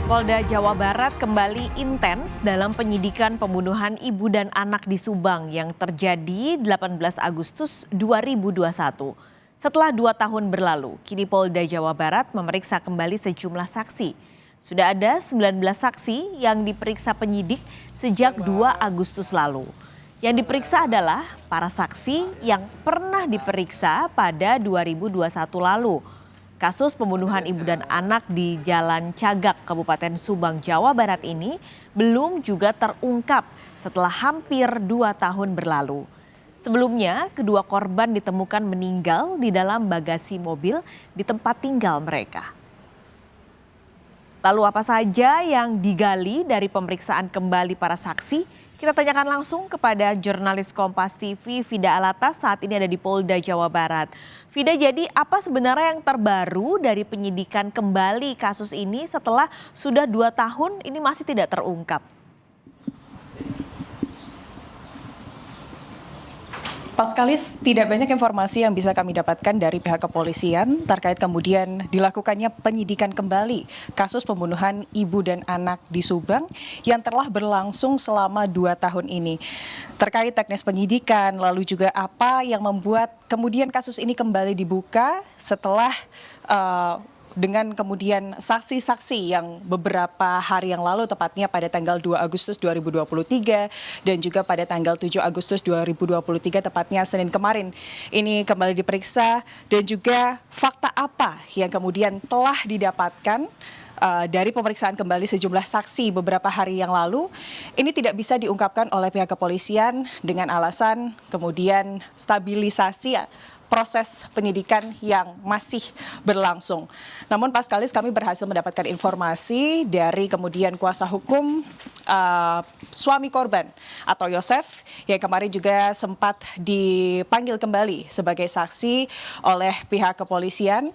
Polda Jawa Barat kembali intens dalam penyidikan pembunuhan ibu dan anak di Subang yang terjadi 18 Agustus 2021. Setelah 2 tahun berlalu, kini Polda Jawa Barat memeriksa kembali sejumlah saksi. Sudah ada 19 saksi yang diperiksa penyidik sejak 2 Agustus lalu. Yang diperiksa adalah para saksi yang pernah diperiksa pada 2021 lalu. Kasus pembunuhan ibu dan anak di Jalan Cagak, Kabupaten Subang, Jawa Barat ini belum juga terungkap setelah hampir 2 tahun berlalu. Sebelumnya, kedua korban ditemukan meninggal di dalam bagasi mobil di tempat tinggal mereka. Lalu apa saja yang digali dari pemeriksaan kembali para saksi? Kita tanyakan langsung kepada jurnalis Kompas TV Fida Alata saat ini ada di Polda Jawa Barat. Fida, jadi apa sebenarnya yang terbaru dari penyidikan kembali kasus ini setelah sudah 2 tahun ini masih tidak terungkap? Paskalis, tidak banyak informasi yang bisa kami dapatkan dari pihak kepolisian terkait kemudian dilakukannya penyidikan kembali kasus pembunuhan ibu dan anak di Subang yang telah berlangsung selama 2 tahun ini. Terkait teknis penyidikan, lalu juga apa yang membuat kemudian kasus ini kembali dibuka setelah dengan kemudian saksi-saksi yang beberapa hari yang lalu, tepatnya pada tanggal 2 Agustus 2023 dan juga pada tanggal 7 Agustus 2023 tepatnya Senin kemarin ini kembali diperiksa, dan juga fakta apa yang kemudian telah didapatkan dari pemeriksaan kembali sejumlah saksi beberapa hari yang lalu. Ini tidak bisa diungkapkan oleh pihak kepolisian dengan alasan kemudian stabilisasi proses penyidikan yang masih berlangsung. Namun Paskalis, kami berhasil mendapatkan informasi dari kemudian kuasa hukum suami korban atau Yosef yang kemarin juga sempat dipanggil kembali sebagai saksi oleh pihak kepolisian.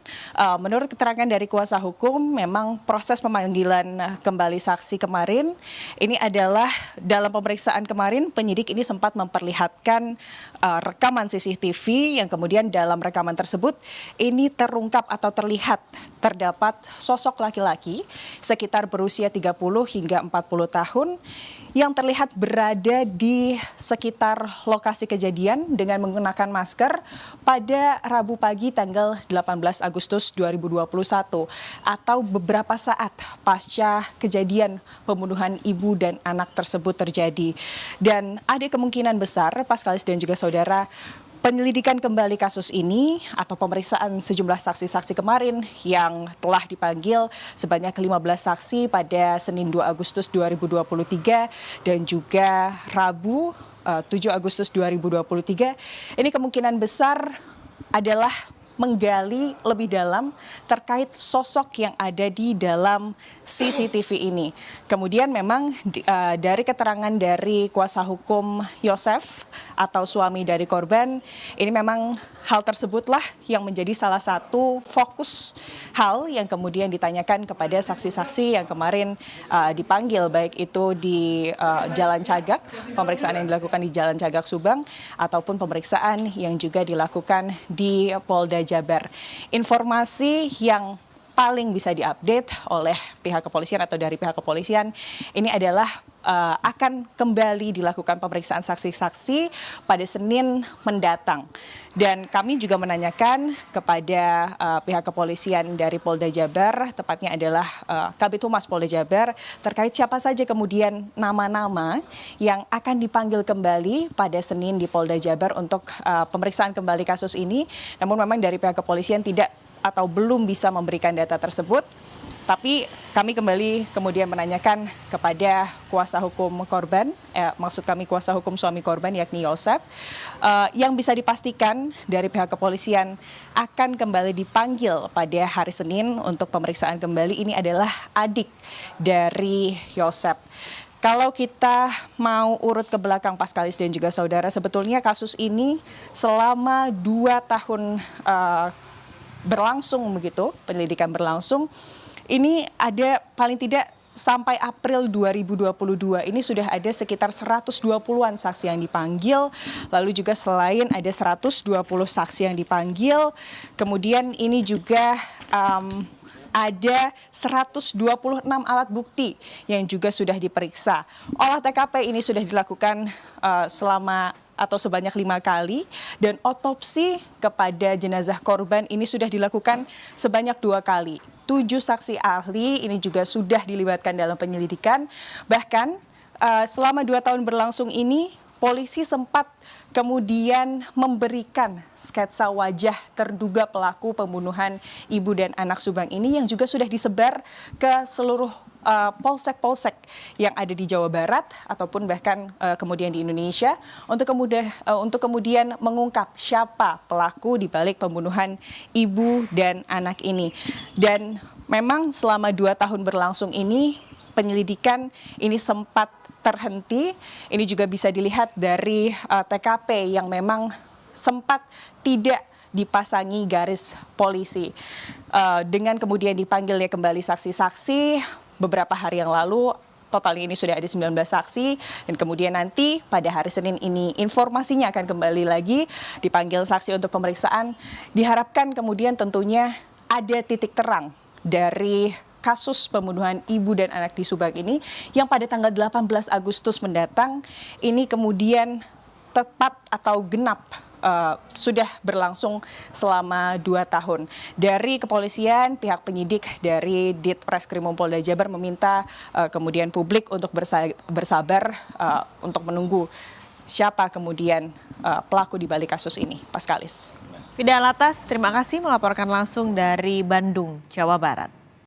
Menurut keterangan dari kuasa hukum, memang proses pemanggilan kembali saksi kemarin ini adalah dalam pemeriksaan kemarin penyidik ini sempat memperlihatkan rekaman CCTV yang kemudian dalam rekaman tersebut ini terungkap atau terlihat terdapat sosok laki-laki sekitar berusia 30 hingga 40 tahun yang terlihat berada di sekitar lokasi kejadian dengan menggunakan masker pada Rabu pagi tanggal 18 Agustus 2021 atau beberapa saat pasca kejadian pembunuhan ibu dan anak tersebut terjadi. Dan ada kemungkinan besar, Paskalis dan juga saudara, penyelidikan kembali kasus ini atau pemeriksaan sejumlah saksi-saksi kemarin yang telah dipanggil sebanyak 15 saksi pada Senin 2 Agustus 2023 dan juga Rabu 7 Agustus 2023, ini kemungkinan besar adalah menggali lebih dalam terkait sosok yang ada di dalam CCTV ini. Kemudian memang dari keterangan dari kuasa hukum Yosef atau suami dari korban, ini memang hal tersebutlah yang menjadi salah satu fokus hal yang kemudian ditanyakan kepada saksi-saksi yang kemarin dipanggil, baik itu di Jalan Cagak, pemeriksaan yang dilakukan di Jalan Cagak Subang, ataupun pemeriksaan yang juga dilakukan di Polda Jabar. Informasi yang paling bisa diupdate oleh pihak kepolisian atau dari pihak kepolisian ini adalah akan kembali dilakukan pemeriksaan saksi-saksi pada Senin mendatang. Dan kami juga menanyakan kepada pihak kepolisian dari Polda Jabar, tepatnya adalah Kabid Humas Polda Jabar, terkait siapa saja kemudian nama-nama yang akan dipanggil kembali pada Senin di Polda Jabar untuk pemeriksaan kembali kasus ini. Namun memang dari pihak kepolisian tidak atau belum bisa memberikan data tersebut. Tapi kami kembali kemudian menanyakan kepada kuasa hukum korban, maksud kami kuasa hukum suami korban yakni Yosef, yang bisa dipastikan dari pihak kepolisian akan kembali dipanggil pada hari Senin untuk pemeriksaan kembali ini adalah adik dari Yosef. Kalau kita mau urut ke belakang Paskalis dan juga saudara, sebetulnya kasus ini selama 2 tahun berlangsung begitu, penyelidikan berlangsung, ini ada paling tidak sampai April 2022 ini sudah ada sekitar 120-an saksi yang dipanggil. Lalu juga selain ada 120 saksi yang dipanggil, kemudian ini juga ada 126 alat bukti yang juga sudah diperiksa. Olah TKP ini sudah dilakukan sebanyak 5 kali, dan otopsi kepada jenazah korban ini sudah dilakukan sebanyak 2 kali. 7 saksi ahli ini juga sudah dilibatkan dalam penyelidikan. Bahkan selama 2 tahun berlangsung ini, polisi sempat kemudian memberikan sketsa wajah terduga pelaku pembunuhan ibu dan anak Subang ini yang juga sudah disebar ke seluruh polsek-polsek yang ada di Jawa Barat ataupun bahkan kemudian di Indonesia untuk kemudian mengungkap siapa pelaku di balik pembunuhan ibu dan anak ini. Dan memang selama 2 tahun berlangsung ini penyelidikan ini sempat terhenti. Ini juga bisa dilihat dari TKP yang memang sempat tidak dipasangi garis polisi. Dengan kemudian dipanggilnya kembali saksi-saksi beberapa hari yang lalu, total ini sudah ada 19 saksi, dan kemudian nanti pada hari Senin ini informasinya akan kembali lagi dipanggil saksi untuk pemeriksaan. Diharapkan kemudian tentunya ada titik terang dari kasus pembunuhan ibu dan anak di Subang ini yang pada tanggal 18 Agustus mendatang ini kemudian tepat atau genap sudah berlangsung selama 2 tahun. Dari kepolisian, pihak penyidik dari Ditreskrimum Polda Jabar meminta kemudian publik untuk bersabar untuk menunggu siapa kemudian pelaku di balik kasus ini. Paskalis. Fida Alatas, terima kasih melaporkan langsung dari Bandung, Jawa Barat.